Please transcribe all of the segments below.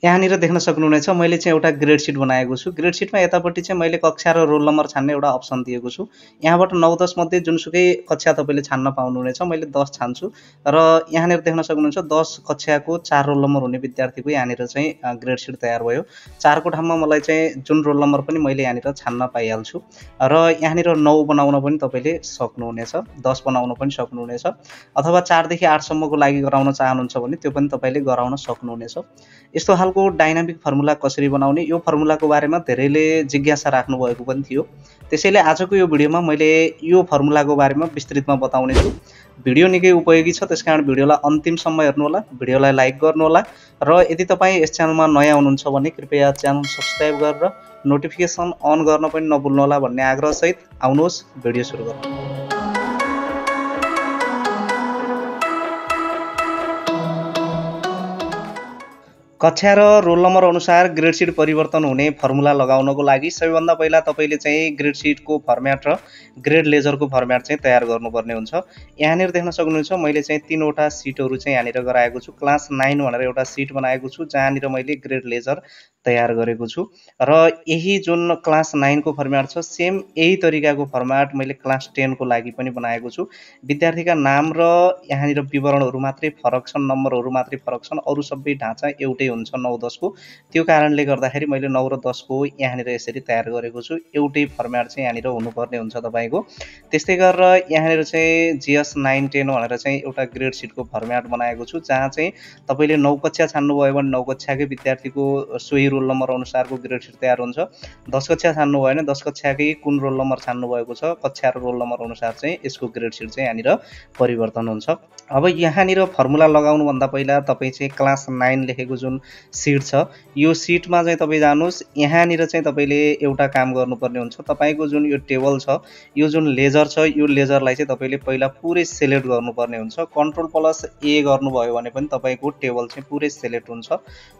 यहाँनिर देख्न सक्नुहुनेछ मैले चाहिँ एउटा ग्रेड सिट बनाएको छु। ग्रेड सिटमा यतापट्टि चाहिँ मैले कक्षा र रोल नम्बर छान्ने एउटा अप्सन दिएको छु। यहाँबाट 9-10 मध्ये जुनसुकै कक्षा तपाईले छान्न पाउनुहुनेछ। मैले 10 छान्छु र यहाँनिर देख्न सक्नुहुन्छ 10 कक्षाको 4 रोल नम्बर हुने विद्यार्थीको यहाँनिर चाहिँ ग्रेड सिट तयार भयो। 4 को ठाउँमा मलाई चाहिँ जुन रोल नम्बर पनि मैले यहाँनिर छान्न पाइहाल्छु र यहाँनिर 9 बनाउन पनि तपाईले सक्नुहुनेछ, 10 बनाउन पनि सक्नुहुनेछ अथवा 4 देखि 8 सम्मको लागि गराउन चाहनुहुन्छ भने त्यो पनि तपाईले गराउन सक्नुहुनेछ। यस्तो खालको डाइनामिक फर्मुला कसरी बनाउने, यो फर्मुलाको बारेमा धेरैले जिज्ञासा राख्नु भएको पनि थियो। त्यसैले आजको यो भिडियोमा मैले यो फर्मुलाको बारेमा विस्तृतमा बताउने छु। भिडियो निकै उपयोगी छ, त्यसकारण भिडियोलाई अन्तिमसम्म हेर्नु होला, भिडियोलाई लाइक गर्नु होला र यदि तपाई यस च्यानलमा नयाँ हुनुहुन्छ भने कृपया च्यानल सब्स्क्राइब गरेर नोटिफिकेसन अन गर्न पनि नभुल्नु होला भन्ने आग्रहसहित आउनुहोस् भिडियो सुरु गरौँ। कक्षा र रोल नम्बर अनुसार ग्रेड सिट परिवर्तन हुने फर्मुला लगाउनको लागि सबैभन्दा पहिला तपाईले चाहिँ ग्रेड सिटको फर्म्याट र ग्रेड लेजरको फर्म्याट चाहिँ तयार गर्नुपर्ने हुन्छ। यहाँनिर देख्न सक्नुहुन्छ मैले चाहिँ 3 वटा सिटहरु चाहिँ यहाँनिर गराएको छु। क्लास 9 भनेर एउटा सिट बनाएको छु जहाँनिर मैले ग्रेड लेजर तयार गरेको छु र यही जुन क्लास 9 को फर्म्याट छ सेम यही तरिकाको फर्म्याट मैले क्लास 10 को लागि पनि बनाएको छु। विद्यार्थीका नाम र यहाँनिर विवरणहरु मात्रै फरक छन्, नम्बरहरु मात्रै फरक छन्, अरु सबै ढाँचा एउटै हुन्छ 9-10 को। त्यो कारणले गर्दाखेरि मैले 9 र 10 को यहाँनिर यसरी तयार गरेको छु। एउटै फर्म्याट चाहिँ यहाँनिर हुनुपर्ने हुन्छ तपाईको। त्यस्तै गरेर यहाँनिर चाहिँ जीएस 9 10 भनेर चाहिँ एउटा ग्रेड सिटको फर्म्याट बनाएको छु जहाँ चाहिँ तपाईले 9 कक्षा छान्नु भयो भने 9 कक्षाकै विद्यार्थीको सोही रोल नम्बर अनुसारको ग्रेड सिट तयार हुन्छ। 10 कक्षा छान्नु भयो भने 10 कक्षाकै कुन रोल नम्बर छान्नु भएको छ कक्षा र रोल नम्बर अनुसार चाहिँ यसको ग्रेड सिट चाहिँ यहाँनिर परिवर्तन हुन्छ। अब यहाँनिर फर्मुला लगाउनु भन्दा पहिला तपाई चाहिँ क्लास 9 लेखेको जुन सिट छ यो सिटमा चाहिँ तपाई जानुस्। यहाँनिर चाहिँ तपाईले एउटा काम गर्नुपर्ने हुन्छ। तपाईको जुन यो टेबल छ, यो जुन लेजर छ, यो लेजरलाई चाहिँ तपाईले पहिला पुरै सिलेक्ट गर्नुपर्ने हुन्छ। कन्ट्रोल प्लस ए गर्नुभयो भने पनि तपाईको टेबल चाहिँ पुरै सिलेक्ट हुन्छ।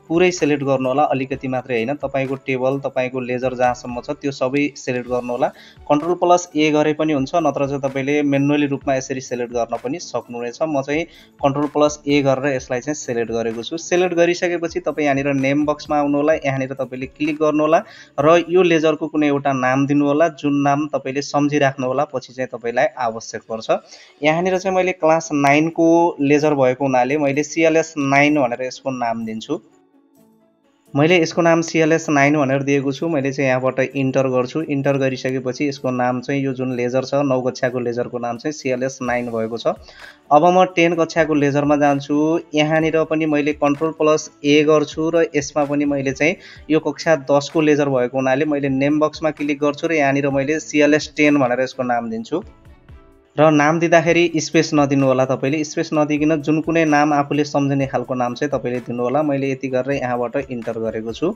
पुरै सिलेक्ट गर्नु होला, अलिकति मात्रै हैन। तपाईको टेबल, तपाईको लेजर जहाँसम्म छ त्यो सबै सिलेक्ट गर्नु होला। कन्ट्रोल प्लस ए गरे पनि हुन्छ, नत्र चाहिँ तपाईले म्यानुअली रूपमा यसरी सिलेक्ट गर्न पनि सक्नुहुनेछ। म चाहिँ कन्ट्रोल प्लस ए गरेर यसलाई चाहिँ सिलेक्ट गरेको छु। सिलेक्ट गरिसकेपछि तपाई यहाँनिर नेम बक्समा आउनु होला। यहाँनिर तपाईले क्लिक गर्नु होला र यो लेजरको कुनै एउटा नाम दिनु होला जुन नाम तपाईले सम्झिराख्नु होला, पछि चाहिँ तपाईलाई आवश्यक पर्छ। यहाँनिर चाहिँ मैले क्लास 9 को लेजर भएको हुनाले मैले सीएलएस 9 भनेर यसको नाम दिन्छु। मैले यसको नाम सीएलएस 9 भनेर दिएको छु। मैले चाहिँ यहाँबाट इन्टर गर्छु। इन्टर गरिसकेपछि यसको नाम चाहिँ यो जुन लेजर छ 9 कक्षाको लेजरको नाम चाहिँ सीएलएस 9 भएको छ। अब म 10 कक्षाको लेजरमा जान्छु। यहाँनिर पनि मैले कन्ट्रोल प्लस ए गर्छु र यसमा पनि मैले चाहिँ यो कक्षा 10 को लेजर भएको हुनाले मैले नेम बक्समा क्लिक गर्छु र यहाँनिर मैले सीएलएस 10 भनेर यसको नाम दिन्छु। र नाम दिँदाखेरि स्पेस नदिनु होला। तपाईले स्पेस नदिकिन जुन कुनै नाम आफूले सम्झिने खालको नाम चाहिँ तपाईले दिनु होला। मैले यति गरेर यहाँबाट इन्टर गरेको छु।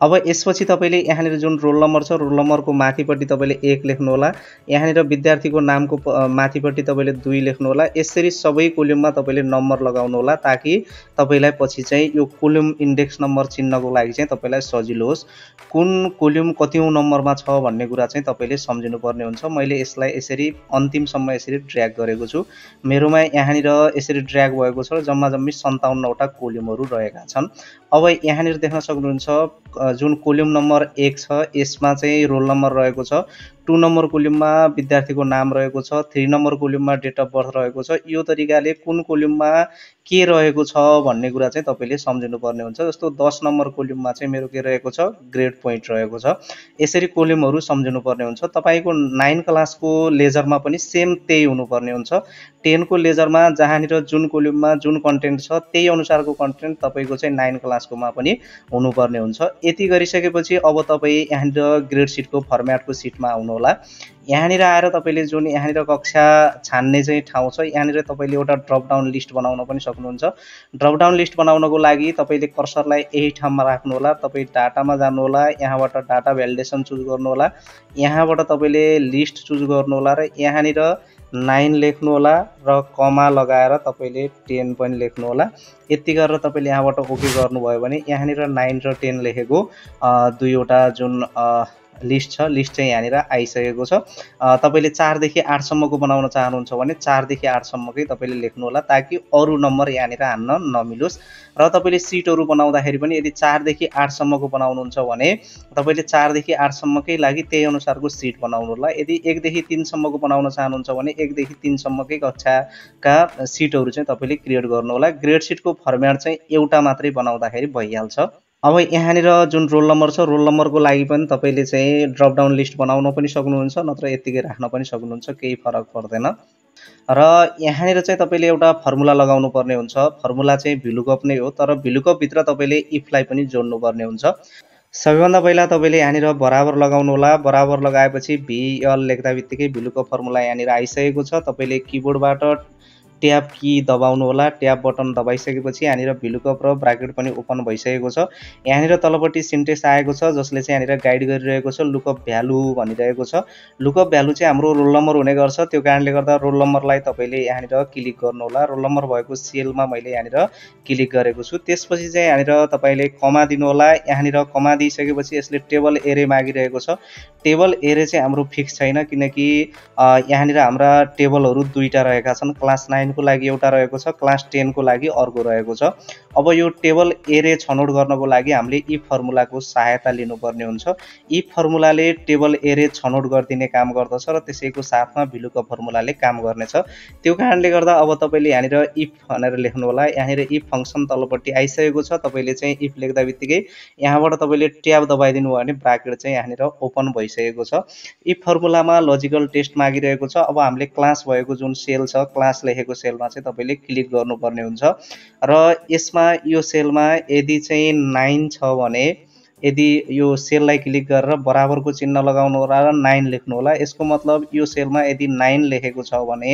अब यसपछि तपाईले यहाँनिर जुन रोल नम्बर छ रोल नम्बरको माथिपट्टि तपाईले 1 लेख्नु होला। यहाँनिर विद्यार्थीको नामको माथिपट्टि तपाईले 2 लेख्नु होला। यसरी सबै कोलममा तपाईले नम्बर लगाउनु होला ताकि तपाईलाई पछि चाहिँ यो कोलम इन्डेक्स नम्बर चिन्नको लागि चाहिँ तपाईलाई सजिलो होस्। कुन कोलम कतिौं नम्बरमा छ भन्ने कुरा चाहिँ तपाईले सम्झिनु पर्ने हुन्छ। मैले यसलाई यसरी अन्तिमसम्म यसरी ड्र्याग गरेको छु। मेरोमा यहाँनिर यसरी ड्र्याग भएको छ र जम्मा जम्मी 57 वटा कोलमहरु रहेका छन्। अब यहाँनिर देख्न सक्नुहुन्छ जुन कोलम नम्बर 1 छ यसमा चाहिँ रोल नम्बर रहेको छ। 2 नम्बर कोलममा विद्यार्थीको नाम रहेको छ। 3 नम्बर कोलममा डेट अफ बर्थ रहेको छ। यो तरिकाले कुन कोलममा के रहेको छ भन्ने कुरा चाहिँ तपाईले सम्झिनु पर्ने हुन्छ। जस्तो 10 नम्बर कोलममा चाहिँ मेरो के रहेको छ ग्रेड पोइन्ट रहेको छ। यसरी कोलमहरु सम्झिनु पर्ने हुन्छ। तपाईको 9 क्लासको लेजरमा पनि सेम त्यही हुनुपर्ने हुन्छ। 10 को लेजरमा जहाँनिर जुन कोलममा जुन कन्टेन्ट छ त्यही अनुसारको कन्टेन्ट तपाईको चाहिँ 9 क्लासकोमा पनि हुनुपर्ने हुन्छ। यति गरिसकेपछि अब तपाई यहाँनिर ग्रेड सिटको फर्म्याटको सिटमा आउनु होला। यहाँनिर आएर तपाईले जुन यहाँनिर कक्षा छान्ने चाहिँ ठाउँ छ यहाँनिर तपाईले एउटा ड्रप डाउन लिस्ट बनाउन पनि सक्नुहुन्छ। ड्रप डाउन लिस्ट बनाउनको लागि तपाईले कर्सरलाई यही ठाउँमा राख्नु होला। तपाई डाटामा जानु होला। यहाँबाट डाटा भ्यालिडेसन चुज गर्नु होला। यहाँबाट तपाईले लिस्ट चुज गर्नु होला र यहाँनिर 9 लेख्नु होला र कमा लगाएर तपाईले 10 पनि लेख्नु होला। यति गरेर तपाईले यहाँबाट ओके गर्नुभयो भने यहाँनिर 9 र 10 लेखेको दुईवटा जुन लिस्ट छ, लिस्ट चाहिँ यहाँनिर आइसकेको छ। तपाईँले 4 देखि 8 सम्मको बनाउन चाहनुहुन्छ भने 4 देखि 8 सम्मकै तपाईँले लेख्नु होला ताकि अरू नम्बर यहाँनिर हान्न नमिलोस्। र तपाईँले सिटहरू बनाउँदाखेरि पनि यदि 4 देखि 8 सम्मको बनाउनुहुन्छ भने तपाईँले 4 देखि 8 सम्मकै लागि त्यही अनुसारको सिट बनाउनु होला। यदि 1 देखि 3 सम्मको बनाउन चाहनुहुन्छ भने 1 देखि 3 सम्मकै कक्षाका सिटहरू चाहिँ तपाईँले क्रिएट गर्नु होला। ग्रेड सिटको फर्मेट चाहिँ एउटा मात्रै बनाउँदाखेरि भइहाल्छ। अब यहाँनिर जुन रोल नम्बर छ, रोल नम्बरको लागि पनि तपाईँले चाहिँ ड्रप डाउन लिस्ट बनाउन पनि सक्नुहुन्छ, नत्र यत्तिकै राख्न पनि सक्नुहुन्छ, केही फरक पर्दैन। र यहाँनिर चाहिँ तपाईँले एउटा फर्मुला लगाउनु पर्ने हुन्छ। फर्मुला चाहिँ भ्लुकअप नै हो, तर भ्लुकअपभित्र तपाईँले इफलाई पनि जोड्नुपर्ने हुन्छ। सबैभन्दा पहिला तपाईँले यहाँनिर बराबर लगाउनु होला। बराबर लगाएपछि VL लेख्दा बित्तिकै भ्लुकअप फर्मुला यहाँनिर आइसकेको छ। तपाईँले किबोर्डबाट ट्याब की दबाउनु होला। ट्याब बटन दबाइसकेपछि यहाँनिर भ्लुकअप र ब्राकेट पनि ओपन भइसकेको छ। यहाँनिर तलपट्टि सिन्टेक्स आएको छ जसले चाहिँ यहाँनिर गाइड गरिरहेको छ, लुकअप भ्यालु भनिरहेको छ। लुकअप भ्यालु चाहिँ हाम्रो रोल नम्बर हुने गर्छ, त्यो कारणले गर्दा रोल नम्बरलाई तपाईँले यहाँनिर क्लिक गर्नु होला। रोल नम्बर भएको सेलमा मैले यहाँनिर क्लिक गरेको छु। त्यसपछि चाहिँ यहाँनिर तपाईँले कमा दिनु होला। यहाँनिर कमा दिइसकेपछि यसले टेबल एरे मागिरहेको छ। टेबल एरे चाहिँ हाम्रो फिक्स छैन, किनकि यहाँनिर हाम्रा टेबलहरू दुईटा रहेका छन्। क्लास 9 को लागि एउटा रहेको छ, क्लास 10 को लागि अर्को रहेको छ। अब यो टेबल एरे छनौट गर्नको लागि हामीले इफ फर्मुलाको सहायता लिनुपर्ने हुन्छ। इफ फर्मुलाले टेबल एरे छनौट गरिदिने काम गर्दछ र त्यसैको साथमा भ्लुकअप फर्मुलाले काम गर्नेछ। त्यो कारणले गर्दा अब तपाईँले यहाँनिर इफ भनेर लेख्नु होला। यहाँनिर इफ फङ्सन तलपट्टि आइसकेको छ। तपाईँले चाहिँ इफ लेख्दा बित्तिकै यहाँबाट तपाईँले ट्याब दबाइदिनु भयो भने ब्राकेट चाहिँ यहाँनिर ओपन भइसकेको छ। इफ फर्मुलामा लजिकल टेस्ट मागिरहेको छ। अब हामीले क्लास भएको जुन सेल छ, क्लास लेखेको सेलमा चाहिँ तपाईँले क्लिक गर्नुपर्ने हुन्छ। र यसमा यो सेलमा यदि चाहिँ 9 छ भने यदि यो सेललाई क्लिक गरेर बराबरको चिन्ह लगाउनु होला र 9 लेख्नु होला। यसको मतलब यो सेलमा यदि 9 लेखेको छ भने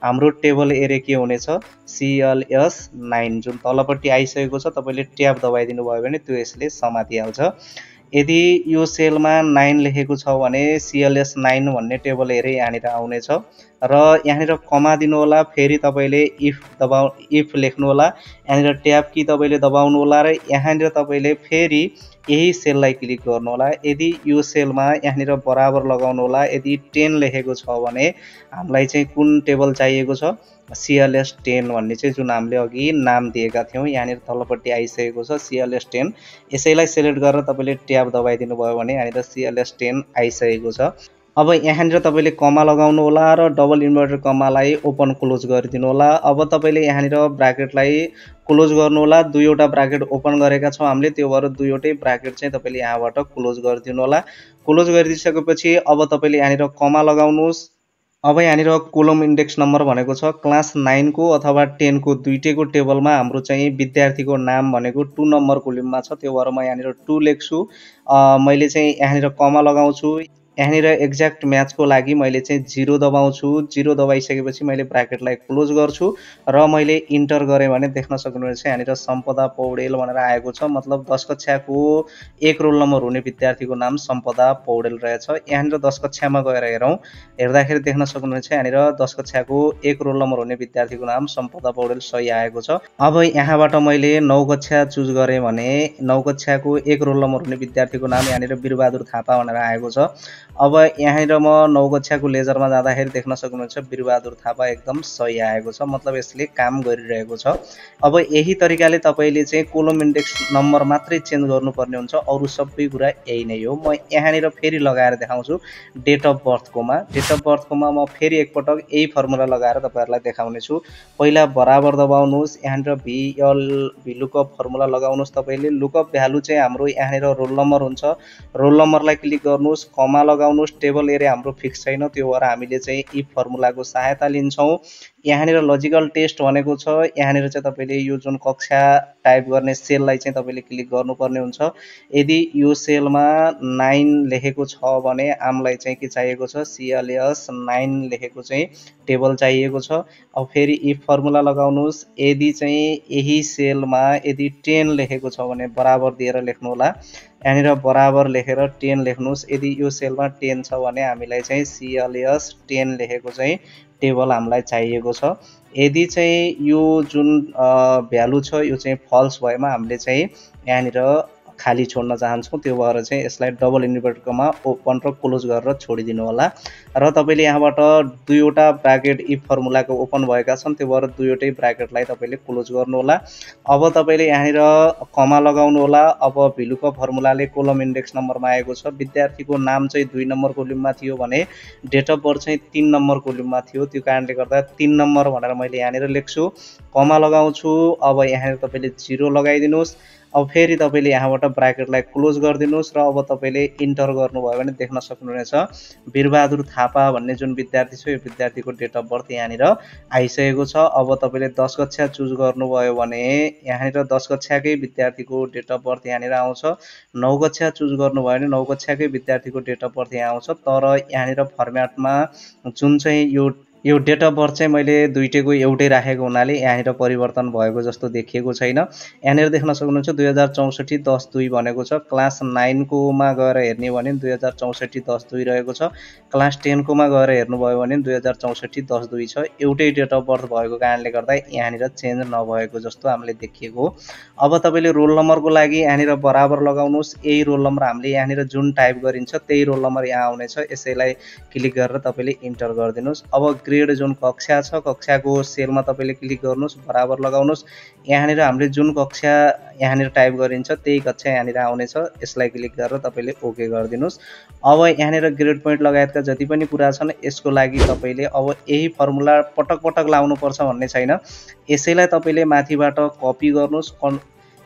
हाम्रो टेबल एरे के हुनेछ, CLS 9 जुन तलपट्टि आइसकेको छ। तपाईँले ट्याब दबाइदिनु भयो भने त्यो यसले समातिहाल्छ। यदि यो सेलमा 9 लेखेको छ भने CLS 9 भन्ने टेबल एरे यहाँनिर आउनेछ। र यहाँनिर कमा दिनु होला। फेरि तपाईँले इफ लेख्नु होला। यहाँनिर ट्याब की तपाईँले दबाउनु होला र यहाँनिर तपाईँले फेरि यही सेललाई क्लिक गर्नु होला। यदि यो सेलमा यहाँनिर बराबर लगाउनु होला। यदि 10 लेखेको छ भने हामीलाई चाहिँ कुन टेबल चाहिएको छ, CLS 10 भन्ने चाहिँ जुन हामीले अघि नाम दिएका थियौँ यहाँनिर तलपट्टि आइसकेको छ CLS 10। यसैलाई सेलेक्ट गरेर तपाईँले ट्याब दबाइदिनु भयो भने यहाँनिर CLS 10 आइसकेको छ। अब यहाँनिर तपाईँले कमा लगाउनु होला र डबल इन्भर्टेड कमालाई ओपन क्लोज गरिदिनु होला। अब तपाईँले यहाँनिर ब्राकेटलाई क्लोज गर्नु होला। दुईवटा ब्राकेट ओपन गरेका छौँ हामीले, त्यो भएर दुईवटै ब्राकेट चाहिँ तपाईँले यहाँबाट क्लोज गरिदिनु होला। क्लोज गरिदिसकेपछि अब तपाईँले यहाँनिर कमा लगाउनुहोस्। अब यहाँनिर कोलम इन्डेक्स नम्बर भनेको छ। क्लास 9 को अथवा 10 को दुईटैको टेबलमा हाम्रो चाहिँ विद्यार्थीको नाम भनेको 2 नम्बर कोलममा छ, त्यो भएर म यहाँनिर 2 लेख्छु। मैले चाहिँ यहाँनिर कमा लगाउँछु। यहाँनिर एक्ज्याक्ट म्याचको लागि मैले चाहिँ 0 दबाउँछु। 0 दबाइसकेपछि मैले ब्राकेटलाई क्लोज गर्छु र मैले इन्टर गरेँ भने देख्न सक्नुहुनेछ यहाँनिर सम्पदा पौडेल भनेर आएको छ। मतलब 10 कक्षाको 1 रोल नम्बर हुने विद्यार्थीको नाम सम्पदा पौडेल रहेछ। यहाँनिर 10 कक्षामा गएर हेर्दाखेरि देख्न सक्नुहुनेछ यहाँनिर 10 कक्षाको 1 रोल नम्बर हुने विद्यार्थीको नाम सम्पदा पौडेल सही आएको छ। अब यहाँबाट मैले 9 कक्षा चुज गरेँ भने 9 कक्षाको 1 रोल नम्बर हुने विद्यार्थीको नाम यहाँनिर वीरबहादुर थापा भनेर आएको छ। अब यहाँनिर म 9 कक्षाको लेजरमा जाँदाखेरि देख्न सक्नुहुन्छ वीरबहादुर थापा एकदम सही आएको छ। मतलब यसले काम गरिरहेको छ। अब यही तरिकाले तपाईँले चाहिँ कोलम इन्डेक्स नम्बर मात्रै चेन्ज गर्नुपर्ने हुन्छ, अरू सबै कुरा यही नै हो। म यहाँनिर फेरि लगाएर देखाउँछु डेट अफ बर्थकोमा। डेट अफ बर्थकोमा म फेरि एकपटक यही फर्मुला लगाएर तपाईँहरूलाई देखाउने छु। पहिला बराबर दबाउनुहोस्। यहाँनिर भ्लुकअप फर्मुला लगाउनुहोस्। तपाईँले लुकअप भ्यालु चाहिँ हाम्रो यहाँनिर रोल नम्बर हुन्छ। रोल नम्बरलाई क्लिक गर्नुहोस्, कमा लगाउनुहोस्। टेबल एरे हाम्रो फिक्स छैन, त्यो भएर हामीले चाहिँ इफ फर्मुलाको सहायता लिन्छौँ। यहाँनिर लजिकल टेस्ट भनेको छ। यहाँनिर चाहिँ तपाईँले यो जुन कक्षा टाइप गर्ने सेललाई चाहिँ तपाईँले क्लिक गर्नुपर्ने हुन्छ। यदि यो सेलमा 9 लेखेको छ भने हामीलाई चाहिँ के चाहिएको छ, CLS 9 लेखेको चाहिँ टेबल चाहिएको छ। अब फेरि इफ फर्मुला लगाउनुहोस्। यदि चाहिँ यही सेलमा यदि 10 लेखेको छ भने बराबर दिएर लेख्नु होला। यहाँनिर बराबर लेखेर 10 लेख्नुहोस्। यदि यो सेलमा 10 छ भने हामीलाई चाहिँ CLS 10 लेखेको चाहिँ टेबल हामीलाई चाहिएको छ। यदि चाहिँ यो जुन भ्यालु छ यो चाहिँ फल्स भएमा हामीले चाहिँ यहाँनिर खाली छोड्न चाहन्छौँ त्यो भएर चाहिँ यसलाई डबल इन्भर्टरमा ओपन र क्लोज गरेर छोडिदिनु होला र तपाईँले यहाँबाट दुईवटा ब्राकेट इफ फर्मुलाको ओपन भएका छन् त्यो भएर दुईवटै ब्राकेटलाई तपाईँले क्लोज गर्नु होला अब तपाईँले यहाँनिर कमा लगाउनु होला अब भ्लुकअप फर्मुलाले कोलम इन्डेक्स नम्बरमा आएको छ विद्यार्थीको नाम चाहिँ 2 नम्बर कोलममा थियो भने डेट अफ बर्थ चाहिँ 3 नम्बर कोलममा थियो त्यो कारणले गर्दा 3 नम्बर भनेर मैले यहाँनिर लेख्छु कमा लगाउँछु अब यहाँनिर तपाईँले 0 लगाइदिनुस् अब फेरि तपाईँले यहाँबाट ब्राकेटलाई क्लोज गरिदिनुस् र अब तपाईँले इन्टर गर्नुभयो भने देख्न सक्नुहुनेछ वीरबहादुर थापा भन्ने जुन विद्यार्थी छ यो विद्यार्थीको डेट अफ बर्थ यहाँनिर आइसकेको छ अब तपाईँले 10 कक्षा चुज गर्नुभयो भने यहाँनिर 10 कक्षाकै विद्यार्थीको डेट अफ बर्थ यहाँनिर आउँछ 9 कक्षा चुज गर्नुभयो भने 9 कक्षाकै विद्यार्थीको डेट अफ बर्थ यहाँ आउँछ तर यहाँनिर फर्म्याटमा जुन चाहिँ यो डेट अफ बर्थ चाहिँ मैले दुईटैको एउटै राखेको हुनाले यहाँनिर परिवर्तन भएको जस्तो देखिएको छैन यहाँनिर देख्न सक्नुहुन्छ 2064 10/2 भनेको छ क्लास 9 कोमा गएर हेर्ने भने 2064 10/2 रहेको छ क्लास 10 कोमा गएर हेर्नुभयो भने 2064 10/2 छ एउटै डेट अफ बर्थ भएको कारणले गर्दा यहाँनिर चेन्ज नभएको जस्तो हामीले देखिएको अब तपाईँले रोल नम्बरको लागि यहाँनिर बराबर लगाउनुहोस् यही रोल नम्बर हामीले यहाँनिर जुन टाइप गरिन्छ त्यही रोल नम्बर यहाँ आउनेछ यसैलाई क्लिक गरेर तपाईँले इन्टर गरिदिनुहोस् अब ग्रेड जुन कक्षा छ कक्षाको सेलमा तपाईँले क्लिक गर्नुहोस् बराबर लगाउनुहोस् यहाँनिर हामीले जुन कक्षा यहाँनिर टाइप गरिन्छ त्यही कक्षा यहाँनिर आउनेछ यसलाई क्लिक गरेर तपाईँले ओके गरिदिनुहोस् अब यहाँनिर ग्रेड पोइन्ट लगायतका जति पनि कुरा छन् यसको लागि तपाईँले अब यही फर्मुला पटक पटक लाउनुपर्छ भन्ने छैन यसैलाई तपाईँले माथिबाट कपी गर्नुहोस्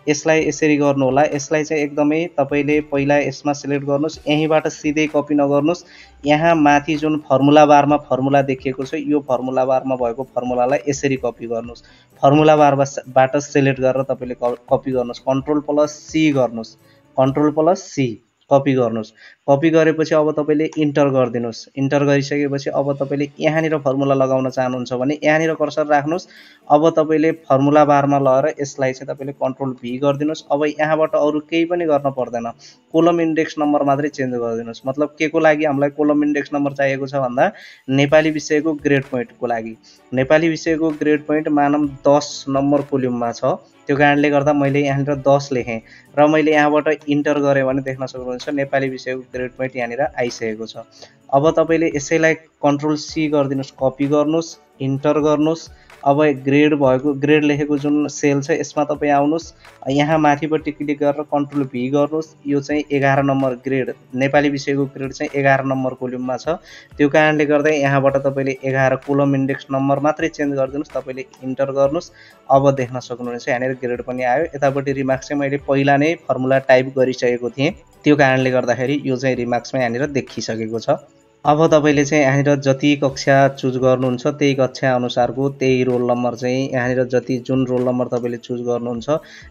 यसलाई यसरी गर्नु होला यसलाई चाहिँ एकदमै तपाईले पहिला यसमा सिलेक्ट गर्नुस् यहीबाट सिधै कपी नगर्नुस् यहाँ माथि जुन फर्मुला बारमा फर्मुला देखिएको छ यो फर्मुला बारमा भएको फर्मुलालाई यसरी कपी गर्नुस् फर्मुला बारबाट सिलेक्ट गरेर तपाईले कपी गर्नुस् कन्ट्रोल+C गर्नुस् कन्ट्रोल+C कपी गर्नुस् कपी गरेपछि अब तपाईले इन्टर गरिदिनुस् इन्टर गरिसकेपछि अब तपाईले यहाँनिर फर्मुला लगाउन चाहनुहुन्छ भने यहाँनिर कर्सर राख्नुस् अब तपाईले फर्मुला बारमा लगेर यसलाई चाहिँ तपाईले कन्ट्रोल+V गरिदिनुस् अब यहाँबाट अरु केही पनि गर्न पर्दैन कोलम इन्डेक्स नम्बर मात्रै चेन्ज गरिदिनुस् मतलब केको लागि हामीलाई कोलम इन्डेक्स नम्बर चाहिएको छ भन्दा नेपाली विषयको ग्रेड पोइन्टको लागि नेपाली विषयको ग्रेड पोइन्ट मानम 10 नम्बर कोलममा छ त्यो कारणले गर्दा मैले यहाँनिर 10 लेखेँ र मैले यहाँबाट इन्टर गरे भने देख्न सक्नुहुन्छ नेपाली विषयको ग्रेड पोइन्ट यहाँनिर आइसकेको छ अब तपाईले यसैलाई कन्ट्रोल+C गरिदिनुस् कपी गर्नुस् इन्टर गर्नुस् अब ग्रेड लेखेको जुन सेल छ यसमा तपाई आउनुस् यहाँ माथिपट्टि क्लिक गरेर कन्ट्रोल+V गर्नुस् यो चाहिँ 11 नम्बर ग्रेड नेपाली विषयको ग्रेड चाहिँ 11 नम्बर कोलममा छ त्यो कारणले गर्दा यहाँबाट तपाईले 11 कोलम इन्डेक्स नम्बर मात्रै चेन्ज गरिदिनुस् तपाईले इन्टर गर्नुस् अब देख्न सक्नुहुन्छ यहाँनिर ग्रेड पनि आयो यतापट्टि रिमार्क चाहिँ मैले पहिला नै फर्मुला टाइप गरिसकेको थिएँ त्यो कारणले गर्दाखेरि यो चाहिँ रिमार्क्समा यहाँनिर देखिसकेको छ अब तपाईले चाहिँ यहाँनिर जति कक्षा चुज गर्नुहुन्छ त्यही कक्षा अनुसारको त्यही रोल नम्बर चाहिँ यहाँनिर जति जुन रोल नम्बर तपाईले चुज गर्नुहुन्छ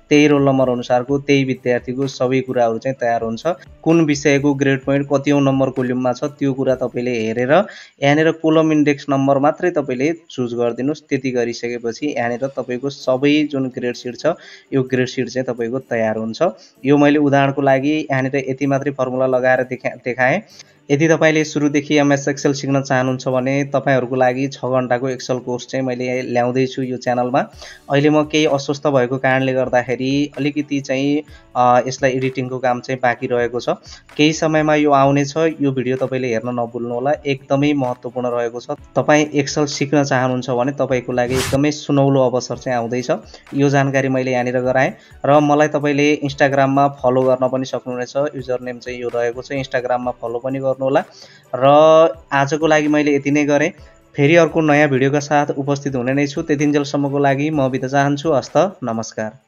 त्यही रोल नम्बर अनुसारको त्यही विद्यार्थीको सबै कुराहरु चाहिँ तयार हुन्छ कुन विषयको ग्रेड पोइन्ट कतिऔं नम्बर कोलममा छ त्यो कुरा तपाईले हेरेर यहाँनिर कोलम इन्डेक्स नम्बर मात्रै तपाईले चुज गरिदिनुस् त्यति गरिसकेपछि यहाँनिर तपाईको सबै जुन ग्रेड सिट छ यो ग्रेड सिट चाहिँ तपाईको तयार हुन्छ यो मैले उदाहरणको लागि यहाँनिर यति मात्रै फर्मुला लगाएर देखाएँ यदि तपाईले सुरुदेखि एमएस एक्सेल सिक्न चाहनुहुन्छ भने तपाईहरुको लागि 6 घण्टाको एक्सेल कोर्स चाहिँ मैले ल्याउँदै छु यो च्यानलमा अहिले म केही अस्वस्थ भएको कारणले गर्दाखेरि अलिकति चाहिँ यसलाई एडिटिङको काम चाहिँ बाँकी रहेको छ केही समयमा यो आउने छ यो भिडियो तपाईले हेर्न नभुल्नु होला एकदमै महत्त्वपूर्ण रहेको छ तपाई एक्सेल सिक्न चाहनुहुन्छ भने तपाईको लागि एकदमै सुनौलो अवसर चाहिँ आउँदै छ यो जानकारी मैले यहाँनिर गराएँ र मलाई तपाईले इन्स्टाग्राममा फलो गर्न पनि सक्नुहुनेछ युजर नेम चाहिँ यो रहेको छ इन्स्टाग्राममा फलो पनि गर्नुहोला र आजको लागि मैले यति नै गरे फेरि अर्को नयाँ भिडियोका साथ उपस्थित हुने नै छु त्यतिन्जेलसम्मको लागि म बिदा चाहन्छु हस्त नमस्कार।